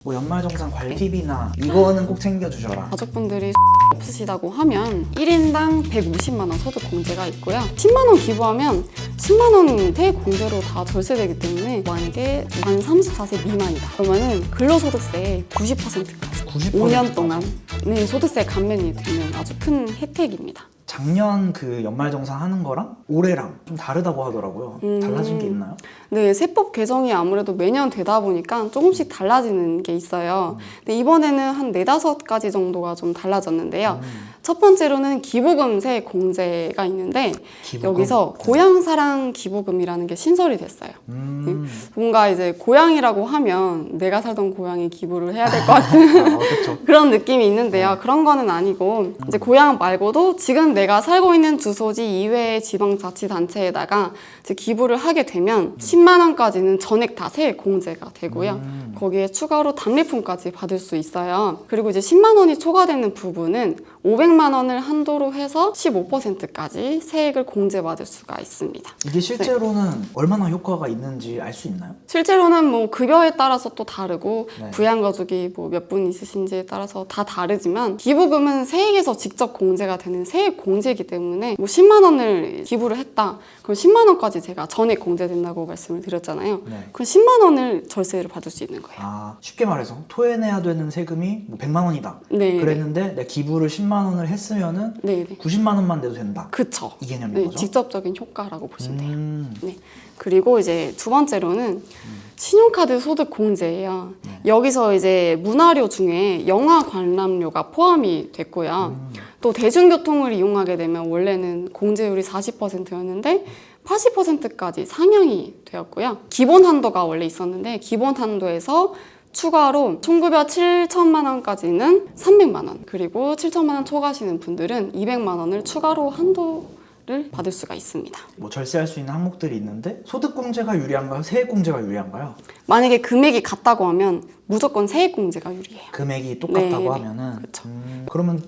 뭐 연말정산 관리 팁이나 이거는 꼭 챙겨주셔라. 가족분들이 없으시다고 하면 1인당 150만 원 소득 공제가 있고요. 10만 원 기부하면 10만 원 세액 공제로 다 절세되기 때문에 만약에 만 34세 미만이다 그러면은 근로소득세 90%까지 5년 동안 소득세 감면이 되는 아주 큰 혜택입니다. 작년 그 연말정산 하는 거랑 올해랑 좀 다르다고 하더라고요. 달라진 게 있나요? 네, 세법 개정이 아무래도 매년 되다 보니까 조금씩 달라지는 게 있어요. 근데 이번에는 한 4-5가지 정도가 좀 달라졌는데요. 첫 번째로는 기부금 세액 공제가 있는데 기부금? 여기서 고향사랑 기부금이라는 게 신설이 됐어요. 뭔가 이제 고향이라고 하면 내가 살던 고향에 기부를 해야 될 것 같은 그런 느낌이 있는데요. 그런 거는 아니고 이제 고향 말고도 지금 내가 살고 있는 주소지 이외의 지방자치단체에다가 이제 기부를 하게 되면 10만 원까지는 전액 다 세액 공제가 되고요. 거기에 추가로 답례품까지 받을 수 있어요. 그리고 이제 10만 원이 초과되는 부분은 500만 원을 한도로 해서 15%까지 세액을 공제받을 수가 있습니다. 이게 실제로는 얼마나 효과가 있는지 알 수 있나요? 실제로는 뭐 급여에 따라서 또 다르고 네. 부양가족이 뭐 몇 분 있으신지에 따라서 다 다르지만 기부금은 세액에서 직접 공제가 되는 세액 공제이기 때문에 뭐 10만 원을 기부를 했다. 그럼 10만 원까지 제가 전액 공제된다고 말씀을 드렸잖아요. 네. 그럼 10만 원을 절세를 받을 수 있는 거예요. 아, 쉽게 말해서 토해내야 되는 세금이 뭐 100만 원이다. 네. 그랬는데 내가 기부를 10만 원을 했으면은 네. 90만 원만 내도 된다. 그쵸. 이 개념인 네, 거죠? 직접적인 효과라고 보시면 돼요. 네. 그리고 이제 두 번째로는 신용카드 소득 공제예요. 여기서 이제 문화료 중에 영화 관람료가 포함이 됐고요. 또 대중교통을 이용하게 되면 원래는 공제율이 40%였는데 80%까지 상향이 되었고요. 기본 한도가 원래 있었는데 기본 한도에서 추가로 총급여 7천만 원까지는 300만 원, 그리고 7천만 원 초과하시는 분들은 200만 원을 추가로 한도를 받을 수가 있습니다. 뭐 절세할 수 있는 항목들이 있는데 소득공제가 유리한가요? 세액공제가 유리한가요? 만약에 금액이 같다고 하면 무조건 세액공제가 유리해요. 금액이 똑같다고 네, 하면은 그렇죠. 그러면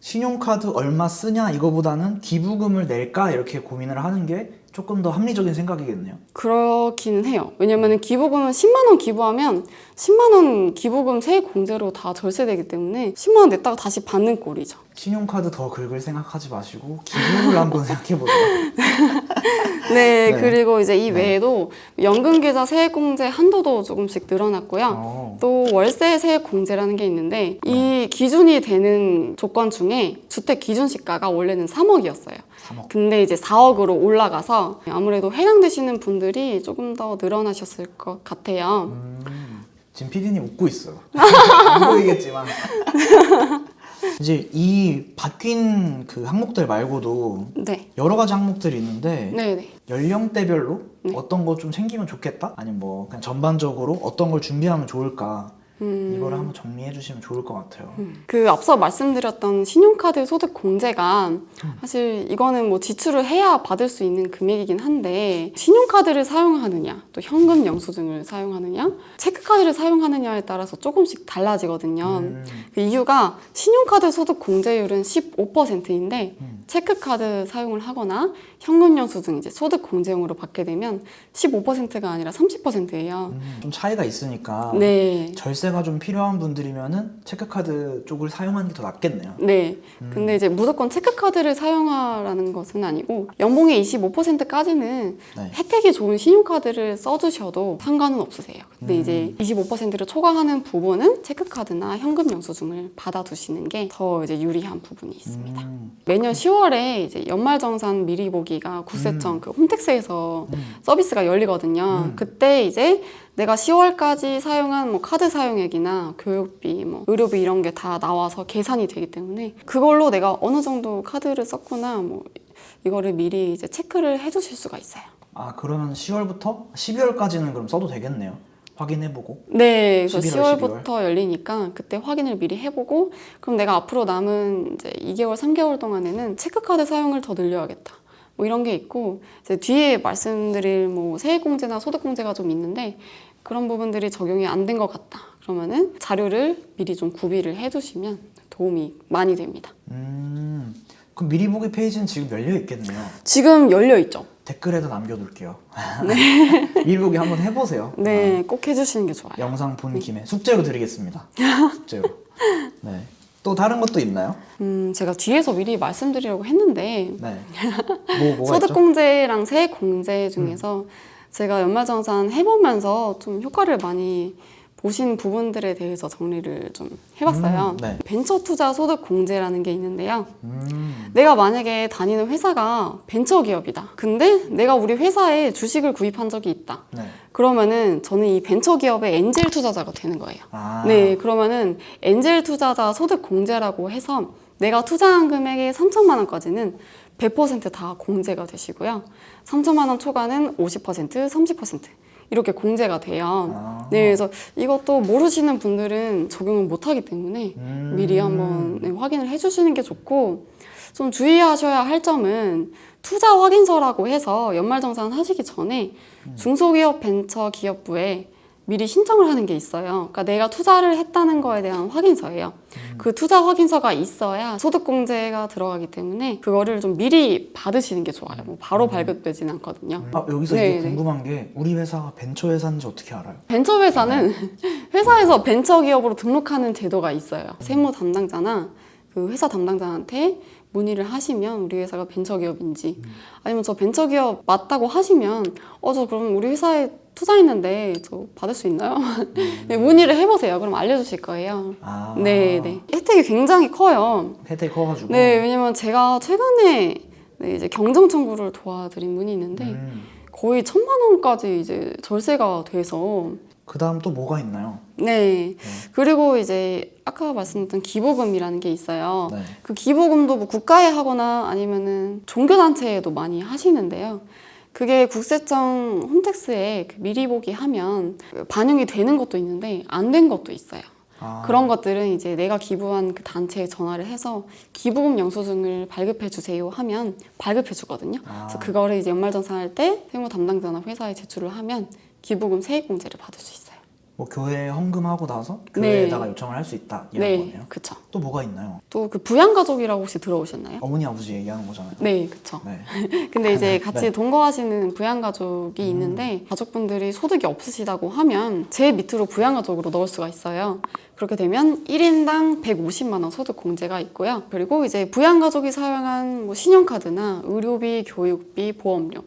신용카드 얼마 쓰냐 이거보다는 기부금을 낼까 이렇게 고민을 하는 게 조금 더 합리적인 생각이겠네요. 그렇기는 해요. 왜냐면 기부금은 10만 원 기부하면 10만 원 기부금 세액 공제로 다 절세되기 때문에 10만 원 냈다가 다시 받는 꼴이죠. 신용카드 더 긁을 생각하지 마시고 기부를 한번 생각해보세요. 네, 네. 그리고 이제 이 외에도 연금계좌 세액 공제 한도도 조금씩 늘어났고요. 또 월세 세액 공제라는 게 있는데 이 기준이 되는 조건 중에 주택 기준 시가가 원래는 3억이었어요. 3억. 근데 이제 4억으로 올라가서 아무래도 해당되시는 분들이 조금 더 늘어나셨을 것 같아요. 지금 PD님 웃고 있어요. 안 보이겠지만. 이제 이 바뀐 그 항목들 말고도 네. 여러 가지 항목들이 있는데 네네. 연령대별로 어떤 거 좀 챙기면 좋겠다? 아니면 뭐 그냥 전반적으로 어떤 걸 준비하면 좋을까? 이거를 한번 정리해 주시면 좋을 것 같아요. 그 앞서 말씀드렸던 신용카드 소득 공제가 사실 이거는 뭐 지출을 해야 받을 수 있는 금액이긴 한데 신용카드를 사용하느냐 또 현금 영수증을 사용하느냐 체크카드를 사용하느냐에 따라서 조금씩 달라지거든요. 그 이유가 신용카드 소득 공제율은 15%인데 체크카드 사용을 하거나 현금 영수증 이제 소득 공제용으로 받게 되면 15%가 아니라 30%예요. 좀 차이가 있으니까 네. 절세가 좀 필요한 분들이면은 체크카드 쪽을 사용하는 게 더 낫겠네요. 네. 근데 이제 무조건 체크카드를 사용하라는 것은 아니고 연봉의 25%까지는 네. 혜택이 좋은 신용카드를 써주셔도 상관은 없으세요. 근데 이제 25%를 초과하는 부분은 체크카드나 현금 영수증을 받아두시는 게 더 이제 유리한 부분이 있습니다. 매년 10월에 이제 연말정산 미리 보기가 국세청 그 홈택스에서 서비스가 열리거든요. 그때 이제 내가 10월까지 사용한 뭐 카드 사용액이나 교육비, 뭐 의료비 이런 게 다 나와서 계산이 되기 때문에 그걸로 내가 어느 정도 카드를 썼구나 뭐 이거를 미리 이제 체크를 해주실 수가 있어요. 아, 그러면 10월부터 12월까지는 그럼 써도 되겠네요. 확인해보고. 네, 그래서 11월, 10월부터 열리니까 그때 확인을 미리 해보고 그럼 내가 앞으로 남은 이제 2개월, 3개월 동안에는 체크카드 사용을 더 늘려야겠다. 뭐 이런 게 있고 이제 뒤에 말씀드릴 뭐 세액공제나 소득공제가 좀 있는데 그런 부분들이 적용이 안 된 것 같다. 그러면은 자료를 미리 좀 구비를 해두시면 도움이 많이 됩니다. 그럼 미리 보기 페이지는 지금 열려 있겠네요. 지금 열려 있죠. 댓글에도 남겨둘게요. 미리보기 한번 해보세요. 네, 꼭 해주시는 게 좋아요. 영상 본 김에 숙제로 드리겠습니다. 숙제로. 네. 또 다른 것도 있나요? 제가 뒤에서 미리 말씀드리려고 했는데 네. 뭐가 있죠? 소득공제랑 세액공제 중에서 제가 연말정산 해보면서 좀 효과를 많이 보신 부분들에 대해서 정리를 좀 해봤어요. 네. 벤처투자 소득공제라는 게 있는데요. 내가 만약에 다니는 회사가 벤처기업이다. 근데 내가 우리 회사에 주식을 구입한 적이 있다. 네. 그러면은 저는 이 벤처기업의 엔젤 투자자가 되는 거예요. 아. 네, 그러면은 엔젤 투자자 소득공제라고 해서 내가 투자한 금액의 3천만 원까지는 100%다 공제가 되시고요. 3천만 원 초과는 50%, 30% 이렇게 공제가 돼요. 아. 네, 그래서 이것도 모르시는 분들은 적용을 못하기 때문에 미리 한번 네, 확인을 해주시는 게 좋고, 좀 주의하셔야 할 점은 투자 확인서라고 해서 연말정산 하시기 전에 중소기업 벤처기업부에 미리 신청을 하는 게 있어요. 그러니까 내가 투자를 했다는 거에 대한 확인서예요. 그 투자 확인서가 있어야 소득공제가 들어가기 때문에 그거를 좀 미리 받으시는 게 좋아요. 뭐 바로 발급되지는 않거든요. 아, 여기서 네, 이게 궁금한 게 우리 회사가 벤처 회사인지 어떻게 알아요? 벤처회사는 회사에서 벤처기업으로 등록하는 제도가 있어요. 세무 담당자나 그 회사 담당자한테 문의를 하시면 우리 회사가 벤처기업인지, 아니면 저 벤처기업 맞다고 하시면 저 그럼 우리 회사에 투자했는데 저 받을 수 있나요? 네, 문의를 해보세요. 그럼 알려주실 거예요. 아. 네. 혜택이 굉장히 커요. 혜택이 커가지고. 네, 왜냐면 제가 최근에 이제 경정 청구를 도와드린 분이 있는데 거의 1,000만 원까지 이제 절세가 돼서. 그 다음 또 뭐가 있나요? 네. 그리고 이제 아까 말씀드렸던 기부금이라는 게 있어요. 네. 그 기부금도 뭐 국가에 하거나 아니면은 종교단체에도 많이 하시는데요. 그게 국세청 홈택스에 그 미리 보기 하면 반영이 되는 것도 있는데 안 된 것도 있어요. 아. 그런 것들은 이제 내가 기부한 그 단체에 전화를 해서 기부금 영수증을 발급해 주세요 하면 발급해 주거든요. 그래서 그거를 이제 연말정산할 때 세무 담당자나 회사에 제출을 하면 기부금 세액공제를 받을 수 있어요. 뭐 교회에 헌금하고 나서 교회에다가 요청을 할 수 있다 이런 네, 거네요. 그쵸. 또 뭐가 있나요? 또 그 부양가족이라고 혹시 들어오셨나요? 어머니 아버지 얘기하는 거잖아요. 네, 그쵸. 네. 근데 이제 같이 네. 동거하시는 부양가족이 있는데 가족분들이 소득이 없으시다고 하면 제 밑으로 부양가족으로 넣을 수가 있어요. 그렇게 되면 1인당 150만 원 소득 공제가 있고요. 그리고 이제 부양가족이 사용한 뭐 신용카드나 의료비, 교육비, 보험료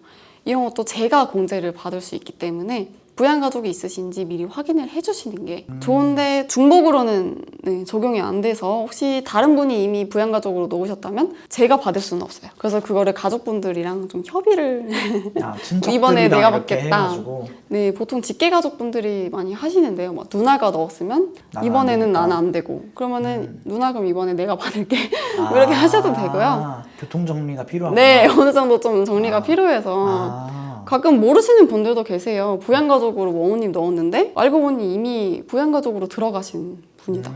이런 것도 제가 공제를 받을 수 있기 때문에 부양가족이 있으신지 미리 확인을 해주시는 게 좋은데, 중복으로는 네, 적용이 안 돼서 혹시 다른 분이 이미 부양가족으로 넣으셨다면 제가 받을 수는 없어요. 그래서 그거를 가족분들이랑 좀 협의를 아, 친척들이랑 이번에 내가 이렇게 받겠다. 해가지고. 네, 보통 직계가족분들이 많이 하시는데요. 막 누나가 넣었으면 나는 이번에는 안 되니까. 나는 안 되고, 그러면은 누나 그럼 이번에 내가 받을게 이렇게 하셔도 되고요. 교통 정리가 필요하구나. 네, 어느 정도 좀 정리가 필요해서 가끔 모르시는 분들도 계세요. 부양가족으로 뭐 어머님 넣었는데 알고 보니 이미 부양가족으로 들어가신 분이다.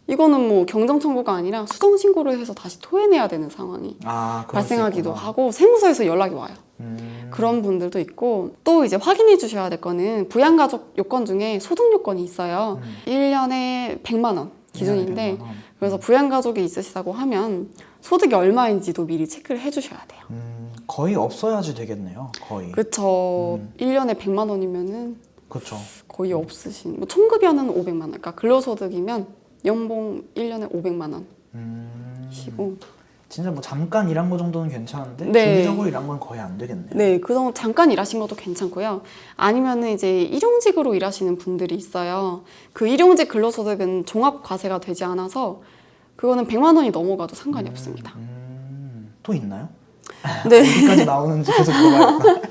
이거는 뭐 경정청구가 아니라 수정신고를 해서 다시 토해내야 되는 상황이 그럴 수 발생하기도 있구나. 하고 세무서에서 연락이 와요. 그런 분들도 있고, 또 이제 확인해 주셔야 될 거는 부양가족 요건 중에 소득 요건이 있어요. 1년에 100만 원 기준인데 100만 원. 그래서 부양가족이 있으시다고 하면 소득이 얼마인지도 미리 체크를 해주셔야 돼요. 거의 없어야지 되겠네요. 거의. 그쵸. 1년에 100만 원이면은 그렇죠. 거의 없으신, 뭐 청급여는 500만 원, 그러니까 근로소득이면 연봉 1년에 500만 원이시고. 진짜 뭐 잠깐 일한 거 정도는 괜찮은데 네. 주기적으로 일한 건 거의 안 되겠네요. 네, 그동안 잠깐 일하신 것도 괜찮고요. 아니면은 이제 일용직으로 일하시는 분들이 있어요. 그 일용직 근로소득은 종합과세가 되지 않아서 그거는 100만 원이 넘어가도 상관이 없습니다. 또 있나요? 네. 어디까지 나오는지 계속 물어봐야겠다.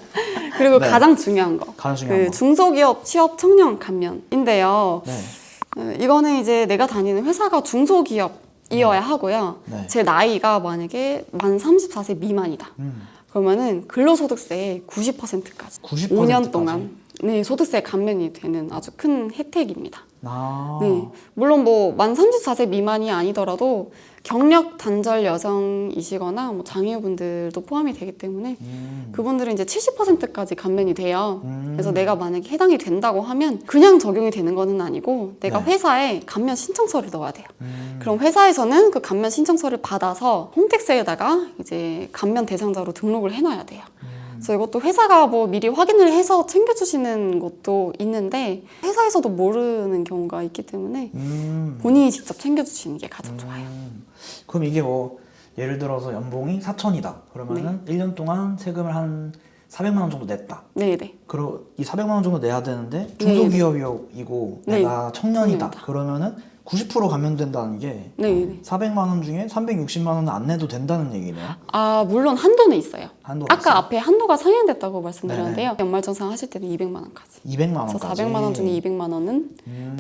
그리고 네. 가장 중요한 거. 가장 중요한 거. 중소기업 취업 청년 감면인데요. 네. 이거는 이제 내가 다니는 회사가 중소기업이어야 하고요. 네. 제 나이가 만약에 만 34세 미만이다. 그러면은 근로소득세 90%까지 90% 5년 동안 네, 소득세 감면이 되는 아주 큰 혜택입니다. 네, 물론 뭐 만 34세 미만이 아니더라도 경력 단절 여성이시거나 뭐 장애우분들도 포함이 되기 때문에 그분들은 이제 70%까지 감면이 돼요. 그래서 내가 만약에 해당이 된다고 하면 그냥 적용이 되는 거는 아니고 내가 네. 회사에 감면 신청서를 넣어야 돼요. 그럼 회사에서는 그 감면 신청서를 받아서 홈택스에다가 이제 감면 대상자로 등록을 해놔야 돼요. 그래서 이것도 회사가 뭐 미리 확인을 해서 챙겨주시는 것도 있는데 회사에서도 모르는 경우가 있기 때문에 본인이 직접 챙겨주시는 게 가장 좋아요. 그럼 이게 뭐 예를 들어서 연봉이 4천이다. 그러면은 1년 동안 세금을 한 400만 원 정도 냈다. 네네. 그리고 이 400만 원 정도 내야 되는데 중소기업이고 네. 내가 청년이다. 청년이다. 그러면은 90% 감면된다는 게 네네. 400만 원 중에 360만 원은 안 내도 된다는 얘기네요. 아 물론 한도는 있어요. 한도가 아까 있어요? 앞에 한도가 상향됐다고 말씀드렸는데요. 연말정산 하실 때는 200만 원까지. 200만 그래서 원까지. 400만 원 중에 200만 원은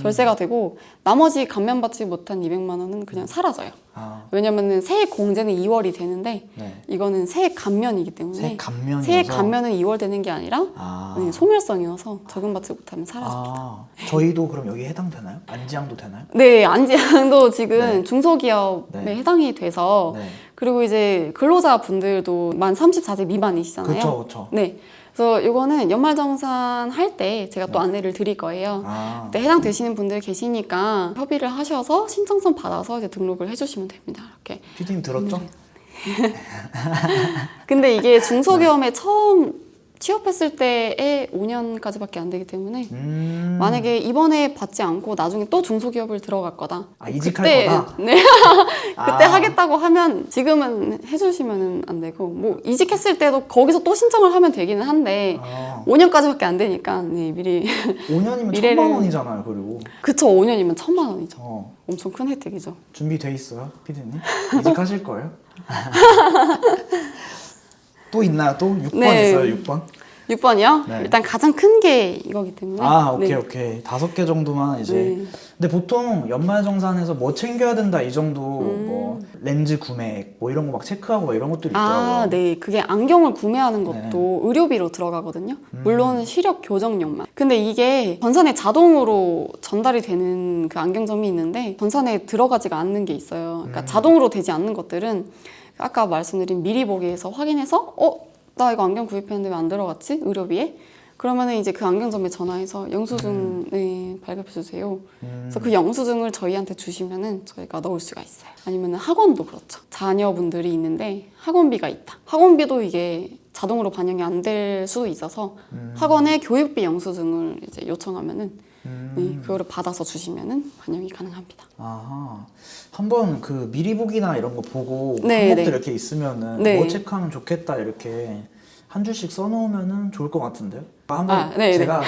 절세가 되고 나머지 감면받지 못한 200만 원은 그냥 사라져요. 아, 왜냐면은 세액 공제는 2월이 되는데 네. 이거는 세액 감면이기 때문에 세액 감면이어서. 세액 감면은 2월 되는 게 아니라 아. 소멸성이어서 적용받지 못하면 사라집니다. 아, 저희도 그럼 여기에 해당되나요? 안지향도 되나요? 네, 안지향도 지금 네. 중소기업에 네. 해당이 돼서 네. 그리고 이제 근로자분들도 만 34세 미만이시잖아요. 그쵸, 그쵸. 네. 그래서 이거는 연말정산 할 때 제가 또 안내를 드릴 거예요. 아, 그때 해당되시는 분들 계시니까 협의를 하셔서 신청서 받아서 이제 등록을 해주시면 됩니다. 이렇게. 피디님 들었죠? 근데 이게 중소기업에 처음 취업했을 때에 5년까지밖에 안 되기 때문에 만약에 이번에 받지 않고 나중에 또 중소기업을 들어갈 거다. 아, 이직할 그때, 거다? 네. 그때 아. 하겠다고 하면 지금은 해주시면 안 되고 뭐 이직했을 때도 거기서 또 신청을 하면 되기는 한데 아, 5년까지밖에 안 되니까 네, 미리 5년이면 미래를- 1,000만 원이잖아요, 그리고. 그쵸 5년이면 1,000만 원이죠. 어, 엄청 큰 혜택이죠. 준비돼 있어요, 피디님? 이직하실 거예요? 또 있나요? 또 6번 네. 있어요, 6번? 6번이요? 네. 일단 가장 큰 게 이거기 때문에 아, 오케이, 네. 오케이. 5개 정도만 이제. 네. 근데 보통 연말정산에서 뭐 챙겨야 된다 이 정도 뭐 렌즈 구매액 뭐 이런 거 막 체크하고 막 이런 것들이 있더라고요. 아, 네. 그게 안경을 구매하는 것도 네. 의료비로 들어가거든요. 물론 시력 교정료만. 근데 이게 전산에 자동으로 전달이 되는 그 안경점이 있는데 전산에 들어가지가 않는 게 있어요. 그러니까 자동으로 되지 않는 것들은 아까 말씀드린 미리 보기에서 확인해서 나 이거 안경 구입했는데 왜 안 들어갔지? 의료비에? 그러면은 이제 그 안경점에 전화해서 영수증 발급해 주세요. 그래서 그 영수증을 저희한테 주시면은 저희가 넣을 수가 있어요. 아니면은 학원도 그렇죠. 자녀분들이 있는데 학원비가 있다. 학원비도 이게 자동으로 반영이 안 될 수도 있어서 학원에 교육비 영수증을 이제 요청하면은 그거를 받아서 주시면은 반영이 가능합니다. 아하. 한번 그 미리 보기나 이런 거 보고 네, 항목들 네. 이렇게 있으면은 네. 뭐 체크하면 좋겠다 이렇게 한 줄씩 써놓으면은 좋을 것 같은데요. 한번 네, 제가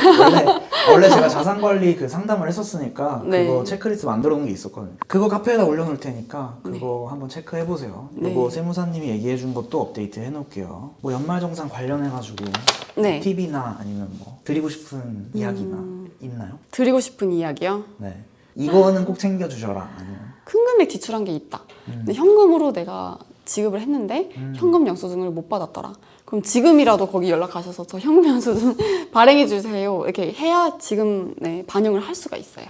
원래 제가 자산관리 그 상담을 했었으니까 네. 그거 체크리스트 만들어 놓은 게 있었거든요. 그거 카페에다 올려놓을 테니까 그거 한번 체크해 보세요. 네. 이거 세무사님이 얘기해 준 것도 업데이트 해놓을게요. 뭐 연말정산 관련해가지고 네. 팁이나 아니면 뭐 드리고 싶은 이야기나 있나요? 드리고 싶은 이야기요. 네. 이거는 꼭 챙겨주셔라. 아니면 큰 금액 지출한 게 있다. 근데 현금으로 내가 지급을 했는데 현금 영수증을 못 받았더라. 그럼 지금이라도 거기 연락하셔서 저 현금 영수증 발행해 주세요. 이렇게 해야 지금 반영을 할 수가 있어요.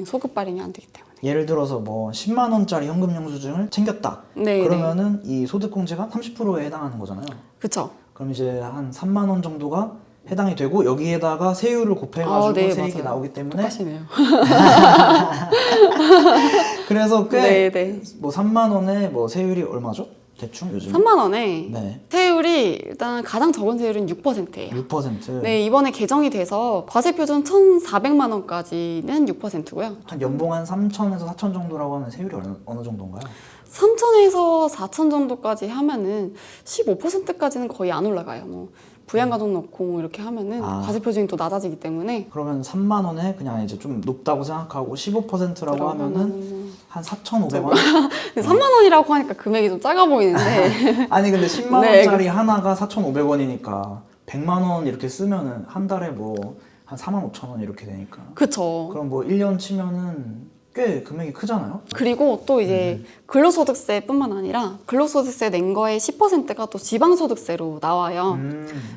소급 발행이 안 되기 때문에. 예를 들어서 뭐 10만 원짜리 현금 영수증을 챙겼다. 네, 그러면은 이 소득공제가 30%에 해당하는 거잖아요. 그쵸? 그럼 이제 한 3만 원 정도가 해당이 되고 여기에다가 세율을 곱해가지고 네, 세액이 맞아요. 나오기 때문에 똑같이네요. 그래서 네, 꽤 네. 뭐 3만 원에 뭐 세율이 얼마죠? 대충 요즘 3만 원에 네. 세율이 일단 가장 적은 세율은 6%예요. 6%. 네, 이번에 개정이 돼서 과세표준 1,400만 원까지는 6%고요. 한 연봉 한 3천에서 4천 정도라고 하면 세율이 어느 정도인가요? 3,000에서 4,000 정도까지 하면은 15%까지는 거의 안 올라가요. 뭐 부양가족 넣고 뭐 이렇게 하면은 과세표준이 또 낮아지기 때문에 그러면 3만 원에 그냥 이제 좀 높다고 생각하고 15%라고 하면은 한 4,500원? 근데 3만 원이라고 하니까 금액이 좀 작아 보이는데 아니 근데 10만 네, 원짜리 하나가 4,500원이니까 100만 원 이렇게 쓰면은 한 달에 뭐 한 4만 5천 원 이렇게 되니까 그쵸. 그럼 뭐 1년 치면은 꽤 금액이 크잖아요? 그리고 또 이제 근로소득세뿐만 아니라 근로소득세 낸 거의 10%가 또 지방소득세로 나와요.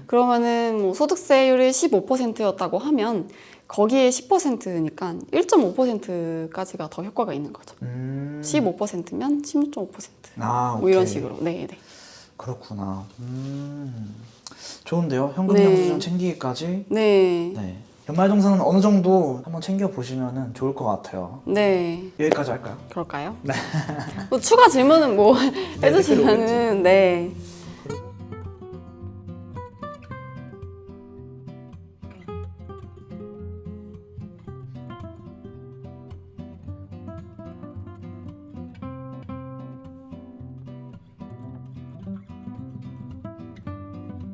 그러면은 뭐 소득세율이 15%였다고 하면 거기에 10%니까 1.5%까지가 더 효과가 있는 거죠. 15%면 16.5%. 아, 뭐 이런 오케이. 식으로. 네, 네. 그렇구나. 좋은데요? 현금 네. 영수증 챙기기까지. 네. 네. 연말정산은 어느 정도 한번 챙겨 보시면은 좋을 것 같아요. 네. 여기까지 할까요? 그럴까요? 네. 또 추가 질문은 뭐 해주시면은 네.